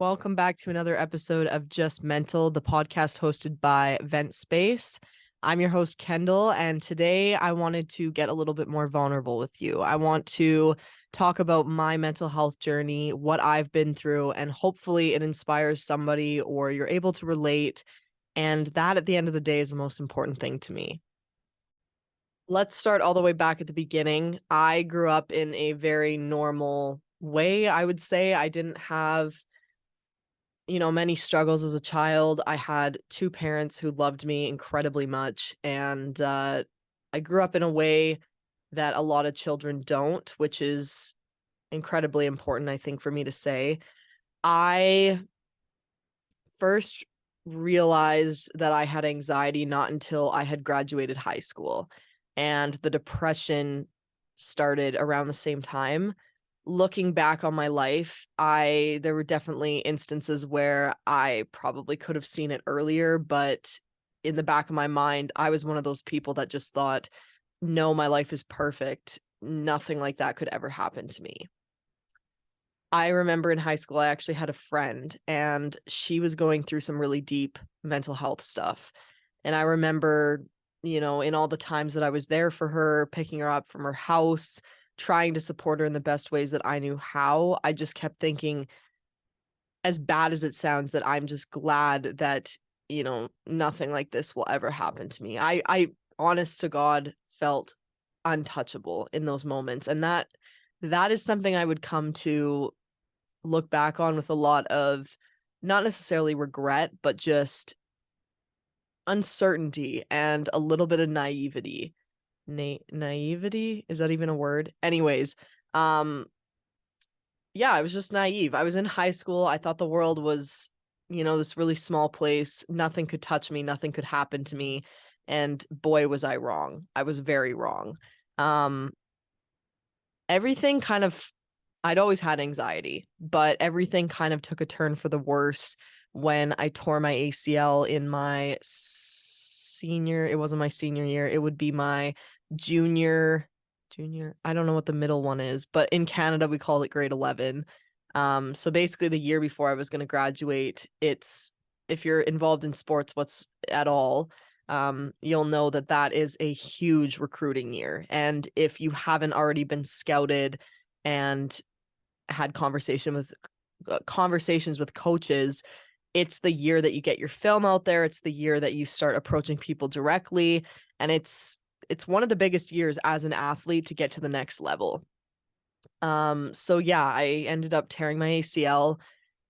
Welcome back to another episode of Just Mental, the podcast hosted by VentSpace. I'm your host, Kendall, and today I wanted to get a little bit more vulnerable with you. I want to talk about my mental health journey, what I've been through, and hopefully it inspires somebody or you're able to relate. And that, at the end of the day, is the most important thing to me. Let's start all the way back at the beginning. I grew up in a very normal way, I would say. I didn't have many struggles as a child. I had two parents who loved me incredibly much, and I grew up in a way that a lot of children don't, which is incredibly important, I think, for me to say. I first realized that I had anxiety not until I had graduated high school, and the depression started around the same time. Looking back on my life, there were definitely instances where I probably could have seen it earlier, but in the back of my mind, I was one of those people that just thought, no, my life is perfect. Nothing like that could ever happen to me. I remember in high school, I actually had a friend, and she was going through some really deep mental health stuff. And I remember, in all the times that I was there for her, picking her up from her house, trying to support her in the best ways that I knew how, I just kept thinking, as bad as it sounds, that I'm just glad that, nothing like this will ever happen to me. I honest to God, felt untouchable in those moments. And that is something I would come to look back on with a lot of, not necessarily regret, but just uncertainty and a little bit of naivety. Naivety? Is that even a word? Anyways, yeah, I was just naive. I was in high school. I thought the world was, this really small place. Nothing could touch me. Nothing could happen to me. And boy, was I wrong. I was very wrong. Um, everything kind of, I'd always had anxiety, but everything kind of took a turn for the worse when I tore my ACL in my it wasn't my senior year. It would be my junior, I don't know what the middle one is, but in Canada, we call it grade 11. So basically the year before I was going to graduate, if you're involved in sports, what's at all, you'll know that is a huge recruiting year. And if you haven't already been scouted and had conversations with coaches, it's the year that you get your film out there. It's the year that you start approaching people directly. And it's one of the biggest years as an athlete to get to the next level. So yeah, I ended up tearing my ACL.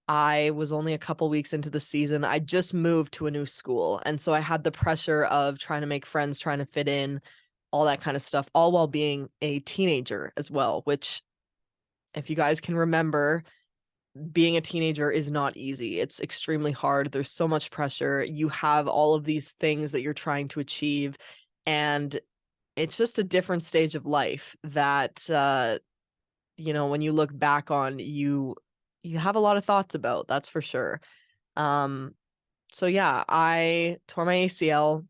I was only a couple weeks into the season. I just moved to a new school. And so I had the pressure of trying to make friends, trying to fit in, all that kind of stuff, all while being a teenager as well, which, if you guys can remember, being a teenager is not easy. It's extremely hard. There's so much pressure. You have all of these things that you're trying to achieve, and it's just a different stage of life that, when you look back on, you have a lot of thoughts about, that's for sure. So yeah, I tore my ACL,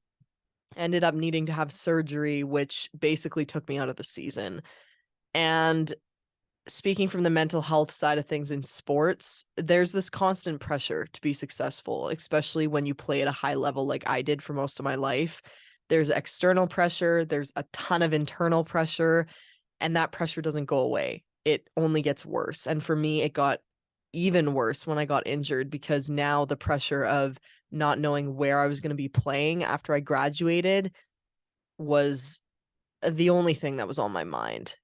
ended up needing to have surgery, which basically took me out of the season. And speaking from the mental health side of things in sports, there's this constant pressure to be successful, especially when you play at a high level like I did for most of my life. There's external pressure, there's a ton of internal pressure, and that pressure doesn't go away. It only gets worse. And for me, it got even worse when I got injured, because now the pressure of not knowing where I was going to be playing after I graduated was the only thing that was on my mind.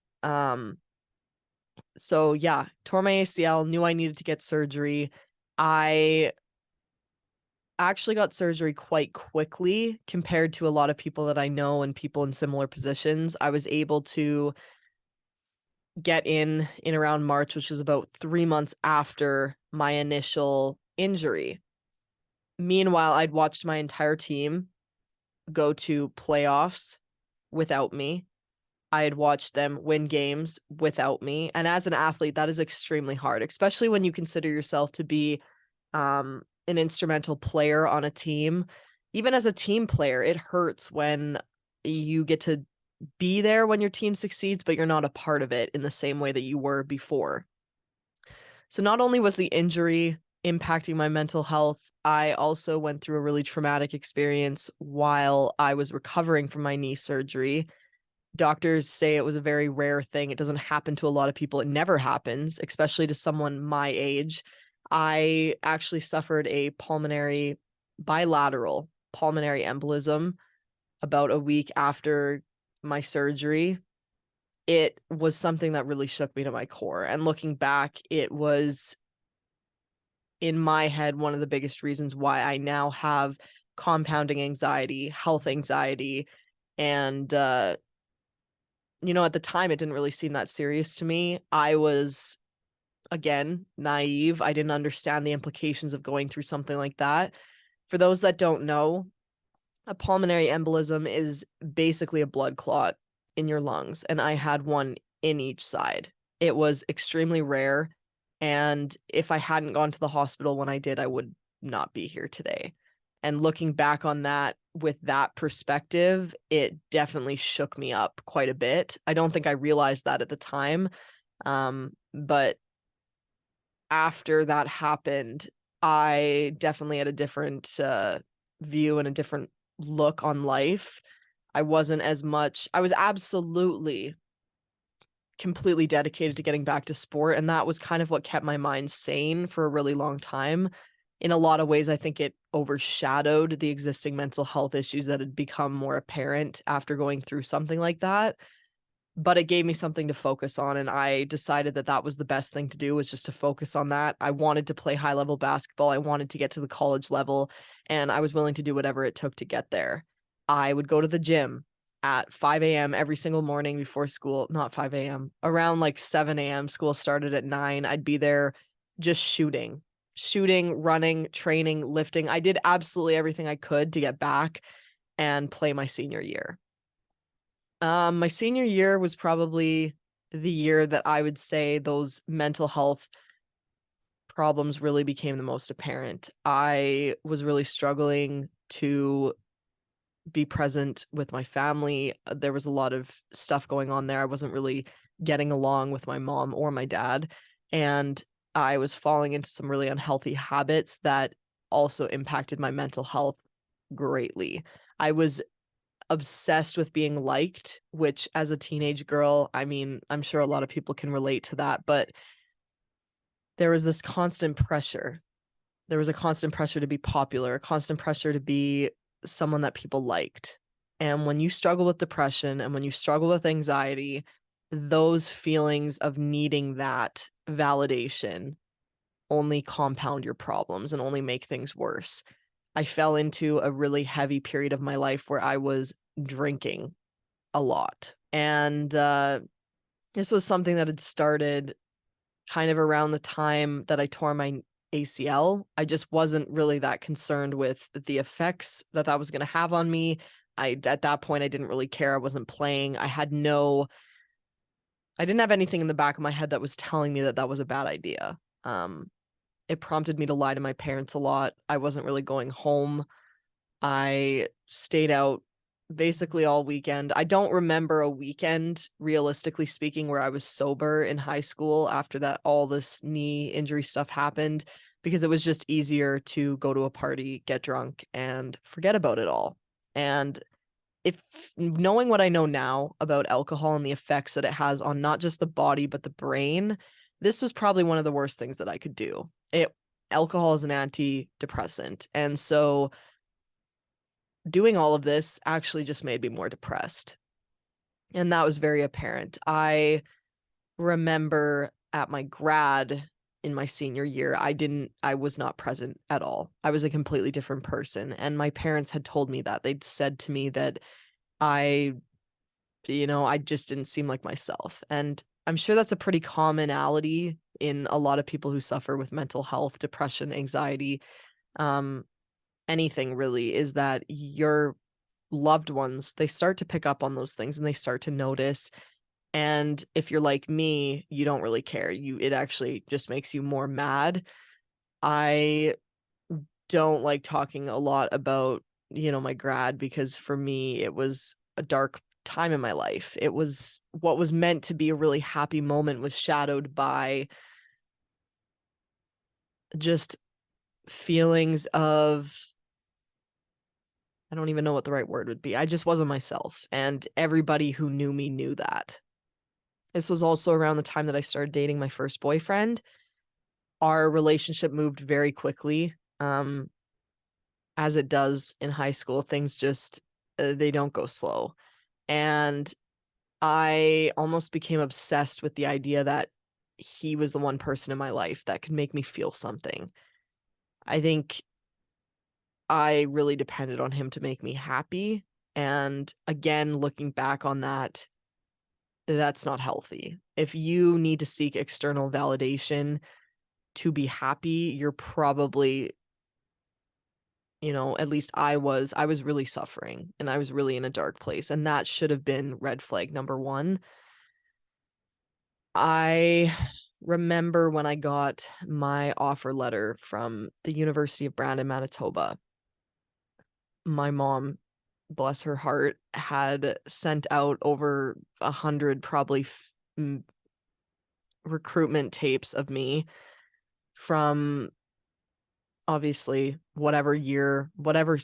So yeah, tore my ACL, knew I needed to get surgery. I actually got surgery quite quickly compared to a lot of people that I know and people in similar positions. I was able to get in around March, which was about 3 months after my initial injury. Meanwhile, I'd watched my entire team go to playoffs without me. I had watched them win games without me. And as an athlete, that is extremely hard, especially when you consider yourself to be an instrumental player on a team. Even as a team player, it hurts when you get to be there when your team succeeds, but you're not a part of it in the same way that you were before. So not only was the injury impacting my mental health. I also went through a really traumatic experience while I was recovering from my knee surgery. Doctors say it was a very rare thing. It doesn't happen to a lot of people. It never happens, especially to someone my age. I actually suffered a bilateral pulmonary embolism about a week after my surgery. It was something that really shook me to my core. And looking back, it was, in my head, one of the biggest reasons why I now have compounding anxiety, health anxiety, and at the time, it didn't really seem that serious to me. I was, again, naive. I didn't understand the implications of going through something like that. For those that don't know, a pulmonary embolism is basically a blood clot in your lungs, and I had one in each side. It was extremely rare, and if I hadn't gone to the hospital when I did, I would not be here today. And looking back on that with that perspective, it definitely shook me up quite a bit. I don't think I realized that at the time, but after that happened, I definitely had a different view and a different look on life. I was absolutely completely dedicated to getting back to sport, and that was kind of what kept my mind sane for a really long time. In a lot of ways, I think it overshadowed the existing mental health issues that had become more apparent after going through something like that. But it gave me something to focus on, and I decided that that was the best thing to do, was just to focus on that. I wanted to play high-level basketball, I wanted to get to the college level, and I was willing to do whatever it took to get there. I would go to the gym at 5 AM every single morning before school. Not 5 AM, around, like, 7 AM. School started at 9. I'd be there just shooting, running, training, lifting. I did absolutely everything I could to get back and play my senior year. My senior year was probably the year that I would say those mental health problems really became the most apparent. I was really struggling to be present with my family. There was a lot of stuff going on there. I wasn't really getting along with my mom or my dad, and I was falling into some really unhealthy habits that also impacted my mental health greatly. I was obsessed with being liked, which as a teenage girl, I mean, I'm sure a lot of people can relate to that, but there was this constant pressure. There was a constant pressure to be popular, a constant pressure to be someone that people liked. And when you struggle with depression and when you struggle with anxiety, those feelings of needing that validation only compound your problems and only make things worse. I fell into a really heavy period of my life where I was drinking a lot. And this was something that had started kind of around the time that I tore my ACL. I just wasn't really that concerned with the effects that that was going to have on me. At that point, I didn't really care. I wasn't playing. I didn't have anything in the back of my head that was telling me that that was a bad idea. It prompted me to lie to my parents a lot. I wasn't really going home. I stayed out basically all weekend. I don't remember a weekend, realistically speaking, where I was sober in high school after that all this knee injury stuff happened, because it was just easier to go to a party, get drunk, and forget about it all. And if knowing what I know now about alcohol and the effects that it has on not just the body but the brain, this was probably one of the worst things that I could do. Alcohol is an antidepressant, and so doing all of this actually just made me more depressed. And that was very apparent. I remember at my grad in my senior year, I was not present at all. I was a completely different person. And my parents had told me that. They'd said to me that I, I just didn't seem like myself. And I'm sure that's a pretty commonality in a lot of people who suffer with mental health, depression, anxiety, anything really, is that your loved ones, they start to pick up on those things and they start to notice. And if you're like me, you don't really care. It actually just makes you more mad. I don't like talking a lot about, my grad, because for me, it was a dark time in my life. It was what was meant to be a really happy moment was shadowed by just feelings of, I don't even know what the right word would be. I just wasn't myself, and everybody who knew me knew that. This was also around the time that I started dating my first boyfriend. Our relationship moved very quickly. As it does in high school, things just they don't go slow. And I almost became obsessed with the idea that he was the one person in my life that could make me feel something. I think I really depended on him to make me happy. And again, looking back on that, that's not healthy. If you need to seek external validation to be happy, you're probably, at least I was really suffering and I was really in a dark place. And that should have been red flag number one. I remember when I got my offer letter from the University of Brandon, Manitoba. My mom, bless her heart, had sent out over 100 probably recruitment tapes of me from obviously whatever year, whatever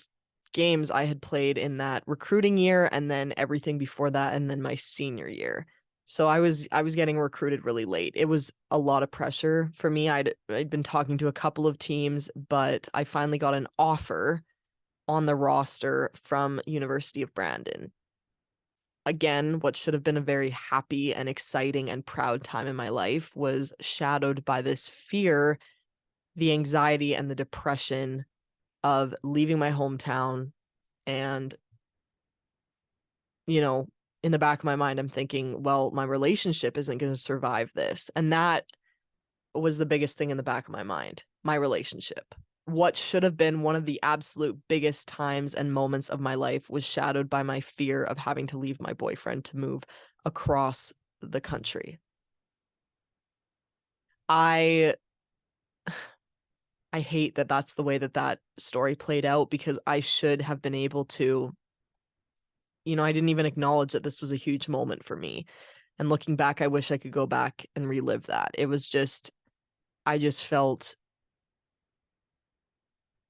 games I had played in that recruiting year, and then everything before that, and then my senior year. So I was getting recruited really late. It was a lot of pressure for me. I'd been talking to a couple of teams, but I finally got an offer on the roster from University of Brandon. Again, what should have been a very happy and exciting and proud time in my life was shadowed by this fear, the anxiety, and the depression of leaving my hometown. And, you know, in the back of my mind, I'm thinking, well, my relationship isn't going to survive this. And that was the biggest thing in the back of my mind, my relationship. What should have been one of the absolute biggest times and moments of my life was shadowed by my fear of having to leave my boyfriend to move across the country. I I hate that that's the way that that story played out, because I should have been able to, I didn't even acknowledge that this was a huge moment for me. And looking back, I wish I could go back and relive that. It was just, I just felt,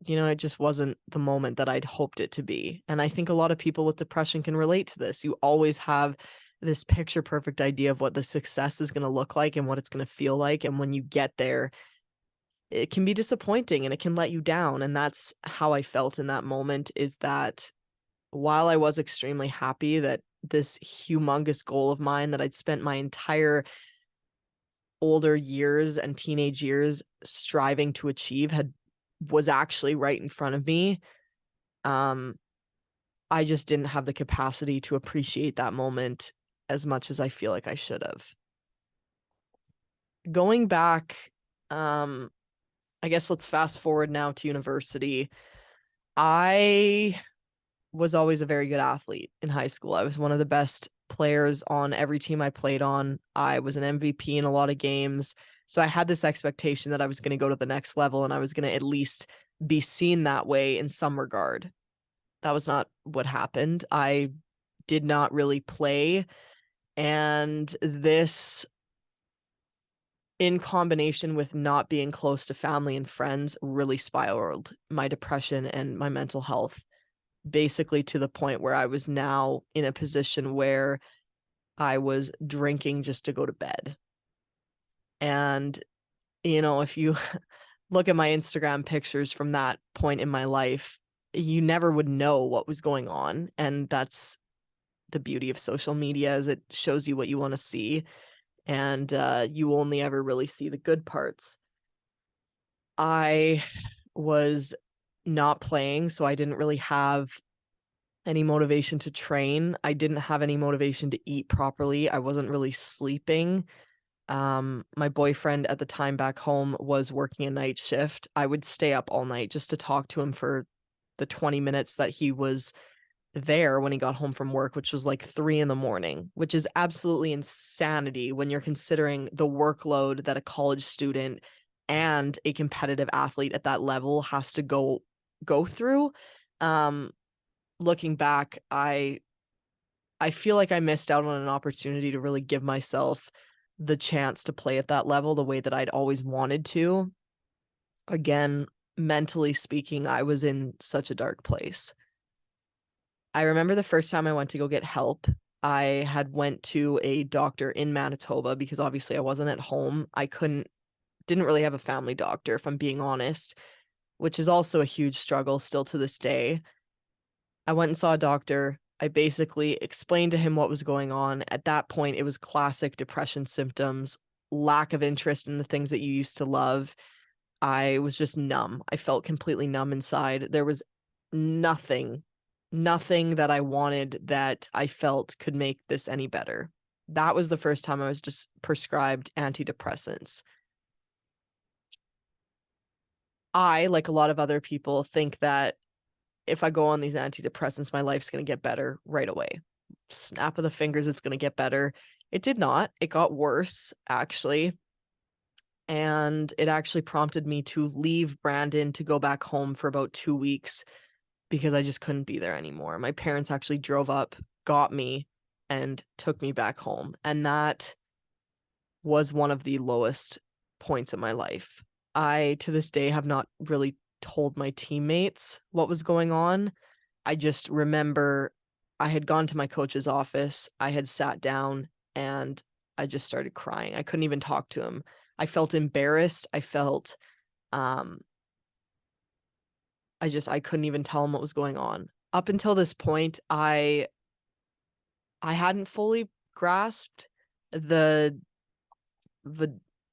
it just wasn't the moment that I'd hoped it to be. And I think a lot of people with depression can relate to this. You always have this picture perfect idea of what the success is going to look like and what it's going to feel like. And when you get there, it can be disappointing and it can let you down. And that's how I felt in that moment, is that while I was extremely happy that this humongous goal of mine that I'd spent my entire older years and teenage years striving to achieve was actually right in front of me, um, I just didn't have the capacity to appreciate that moment as much as I feel like I should have. Going back, I guess let's fast forward now to university. I was always a very good athlete in high school. I was one of the best players on every team I played on. I was an MVP in a lot of games. So I had this expectation that I was going to go to the next level and I was going to at least be seen that way in some regard. That was not what happened. I did not really play. And this, in combination with not being close to family and friends, really spiraled my depression and my mental health, basically to the point where I was now in a position where I was drinking just to go to bed. And, if you look at my Instagram pictures from that point in my life, you never would know what was going on. And that's the beauty of social media, is it shows you what you want to see. And you only ever really see the good parts. I was not playing, so I didn't really have any motivation to train. I didn't have any motivation to eat properly. I wasn't really sleeping. My boyfriend at the time back home was working a night shift. I would stay up all night just to talk to him for the 20 minutes that he was there when he got home from work, which was like 3 a.m, which is absolutely insanity when you're considering the workload that a college student and a competitive athlete at that level has to go through. Looking back, I feel like I missed out on an opportunity to really give myself the chance to play at that level the way that I'd always wanted to. Again, mentally speaking, I was in such a dark place. I remember the first time I went to go get help. I had went to a doctor in Manitoba because obviously I wasn't at home. Didn't really have a family doctor, if I'm being honest, which is also a huge struggle still to this day. I went and saw a doctor. I basically explained to him what was going on. At that point, it was classic depression symptoms, lack of interest in the things that you used to love. I was just numb. I felt completely numb inside. There was nothing, nothing that I wanted that I felt could make this any better. That was the first time I was just prescribed antidepressants. I, like a lot of other people, think that if I go on these antidepressants, my life's going to get better right away. Snap of the fingers, it's going to get better. It did not. It got worse, actually. And it actually prompted me to leave Brandon to go back home for about 2 weeks because I just couldn't be there anymore. My parents actually drove up, got me, and took me back home. And that was one of the lowest points in my life. I, to this day, have not really told my teammates what was going on. I just remember I had gone to my coach's office, I had sat down, and I just started crying. I couldn't even talk to him. I felt embarrassed. I felt I couldn't even tell him what was going on. Up until this point, I hadn't fully grasped the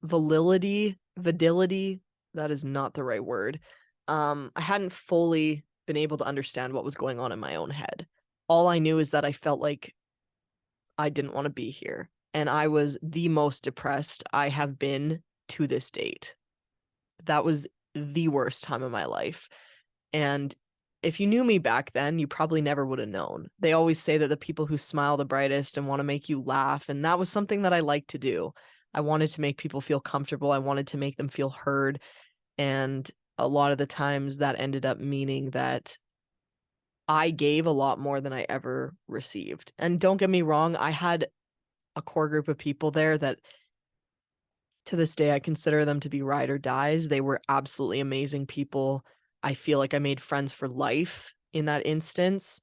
validity, that is not the right word. I hadn't fully been able to understand what was going on in my own head. All I knew is that I felt like I didn't want to be here, and I was the most depressed I have been to this date. That was the worst time of my life. And if you knew me back then, you probably never would have known. They always say that the people who smile the brightest and want to make you laugh, and that was something that I liked to do. I wanted to make people feel comfortable. I wanted to make them feel heard. And a lot of the times that ended up meaning that I gave a lot more than I ever received. And don't get me wrong, I had a core group of people there that to this day I consider them to be ride or dies. They were absolutely amazing people. I feel like I made friends for life in that instance,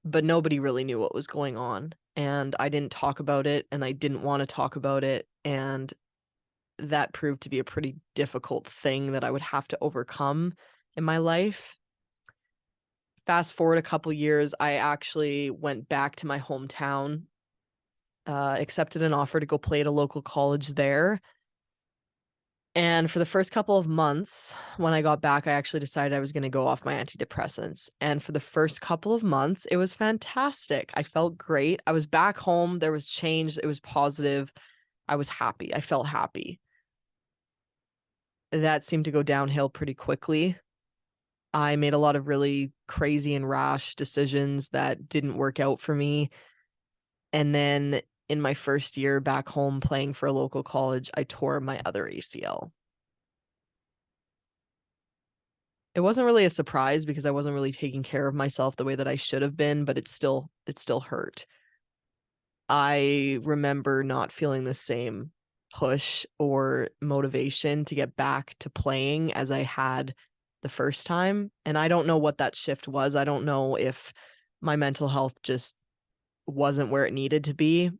but nobody really knew what was going on. And I didn't talk about it, and I didn't want to talk about it. And that proved to be a pretty difficult thing that I would have to overcome in my life. Fast forward a couple years, I actually went back to my hometown, accepted an offer to go play at a local college there. And for the first couple of months, when I got back, I actually decided I was going to go off my antidepressants. And for the first couple of months, it was fantastic. I felt great. I was back home. There was change. It was positive. I was happy. I felt happy. That seemed to go downhill pretty quickly. I made a lot of really crazy and rash decisions that didn't work out for me. And then in my first year back home playing for a local college, I tore my other ACL. It wasn't really a surprise because I wasn't really taking care of myself the way that I should have been, but it still hurt. I remember not feeling the same push or motivation to get back to playing as I had the first time. And I don't know what that shift was. I don't know if my mental health just wasn't where it needed to be.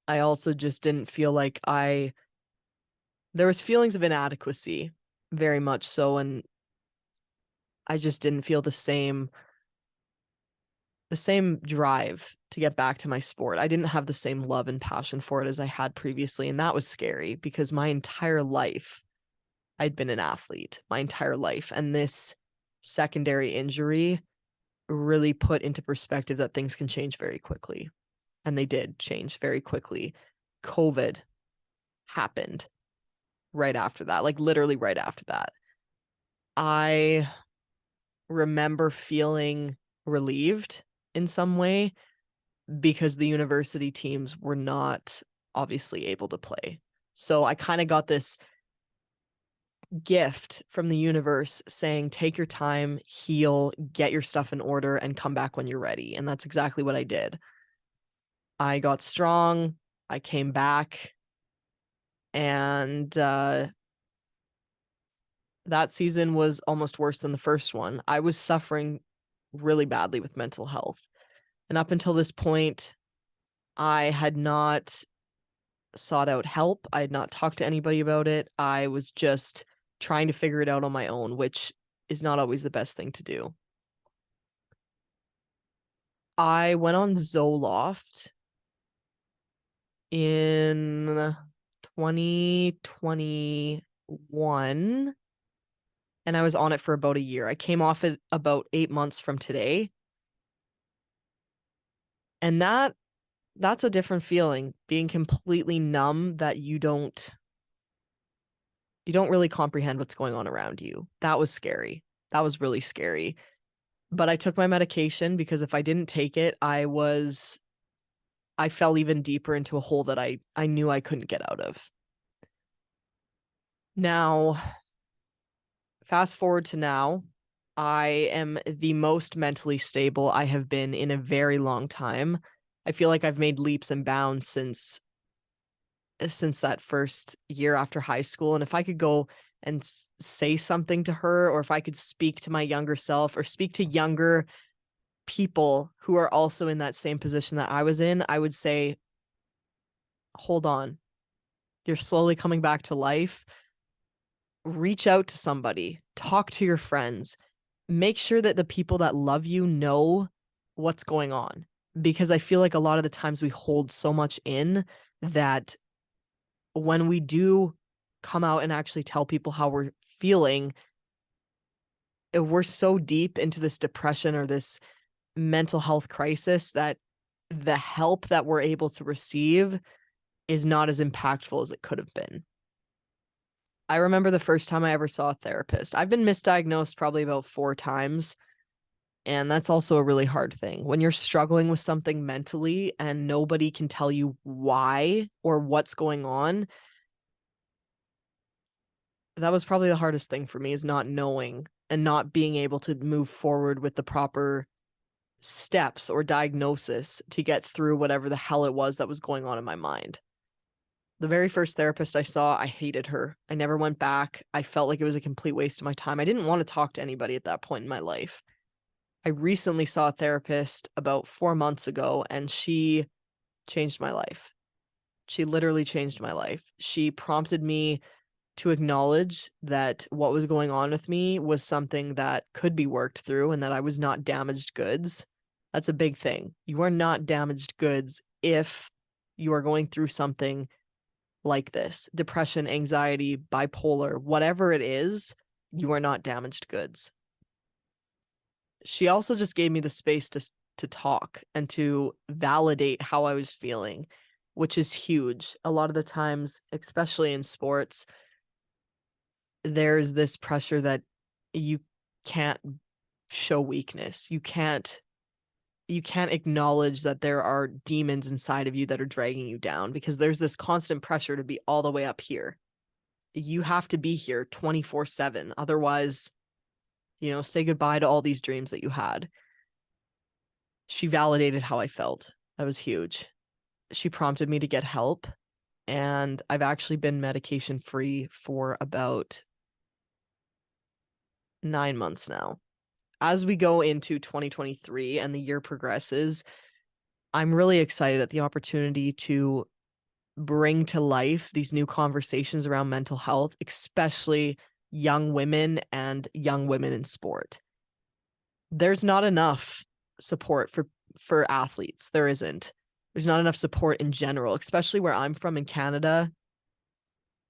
I also just didn't feel like there was feelings of inadequacy, very much so, and I just didn't feel the same drive to get back to my sport. I didn't have the same love and passion for it as I had previously, and that was scary because my entire life I'd been an athlete, my entire life, and this secondary injury really put into perspective that things can change very quickly. And they did change very quickly. COVID happened right after that, like literally right after that. I remember feeling relieved in some way because the university teams were not obviously able to play. So I kind of got this gift from the universe saying, take your time, heal, get your stuff in order, and come back when you're ready. And that's exactly what I did. I got strong. I came back, and That season was almost worse than the first one. I was suffering really badly with mental health. And up until this point, I had not sought out help. I had not talked to anybody about it. I was just trying to figure it out on my own, which is not always the best thing to do. I went on Zoloft in 2021, and I was on it for about a year. I came off it about 8 months from today. And that's a different feeling, being completely numb, that you don't really comprehend what's going on around you. That was scary. That was really scary. But I took my medication because if I didn't take it, I fell even deeper into a hole that I knew I couldn't get out of. Now, fast forward to now, I am the most mentally stable I have been in a very long time. I feel like I've made leaps and bounds since that first year after high school. And if I could go and say something to her, or if I could speak to my younger self or speak to younger people who are also in that same position that I was in, I would say, hold on, you're slowly coming back to life. Reach out to somebody, talk to your friends, make sure that the people that love you know what's going on. Because I feel like a lot of the times we hold so much in that when we do come out and actually tell people how we're feeling, we're so deep into this depression or this mental health crisis that the help that we're able to receive is not as impactful as it could have been. I remember the first time I ever saw a therapist. I've been misdiagnosed probably about 4 times, and that's also a really hard thing. When you're struggling with something mentally and nobody can tell you why or what's going on, that was probably the hardest thing for me, is not knowing and not being able to move forward with the proper steps or diagnosis to get through whatever the hell it was that was going on in my mind. The very first therapist I saw, I hated her. I never went back. I felt like it was a complete waste of my time. I didn't want to talk to anybody at that point in my life. I recently saw a therapist about 4 months ago, and she changed my life. She literally changed my life. She prompted me to acknowledge that what was going on with me was something that could be worked through and that I was not damaged goods. That's a big thing. You are not damaged goods if you are going through something like this: depression, anxiety, bipolar, whatever it is, you are not damaged goods. She also just gave me the space to talk and to validate how I was feeling, which is huge. A lot of the times, especially in sports, there's this pressure that you can't show weakness. You can't acknowledge that there are demons inside of you that are dragging you down, because there's this constant pressure to be all the way up here. You have to be here 24/7. Otherwise, say goodbye to all these dreams that you had. She validated how I felt. That was huge. She prompted me to get help, and I've actually been medication free for about 9 months now. As we go into 2023 and the year progresses, I'm really excited at the opportunity to bring to life these new conversations around mental health, especially young women and young women in sport. There's not enough support for athletes. There isn't. There's not enough support in general, especially where I'm from in Canada.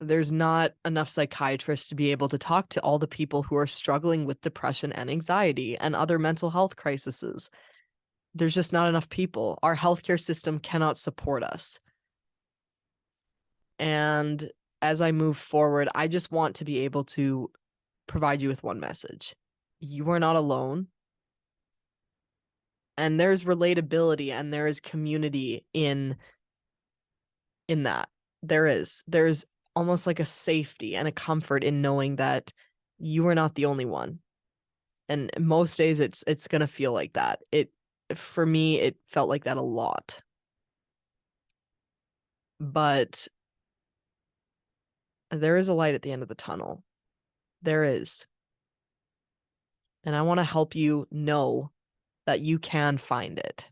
There's not enough psychiatrists to be able to talk to all the people who are struggling with depression and anxiety and other mental health crises. There's just not enough people. Our healthcare system cannot support us. And as I move forward, I just want to be able to provide you with one message: you are not alone. And there's relatability and there is community in that. There's almost like a safety and a comfort in knowing that you are not the only one. And most days it's going to feel like that. For me, it felt like that a lot. But there is a light at the end of the tunnel. There is. And I want to help you know that you can find it.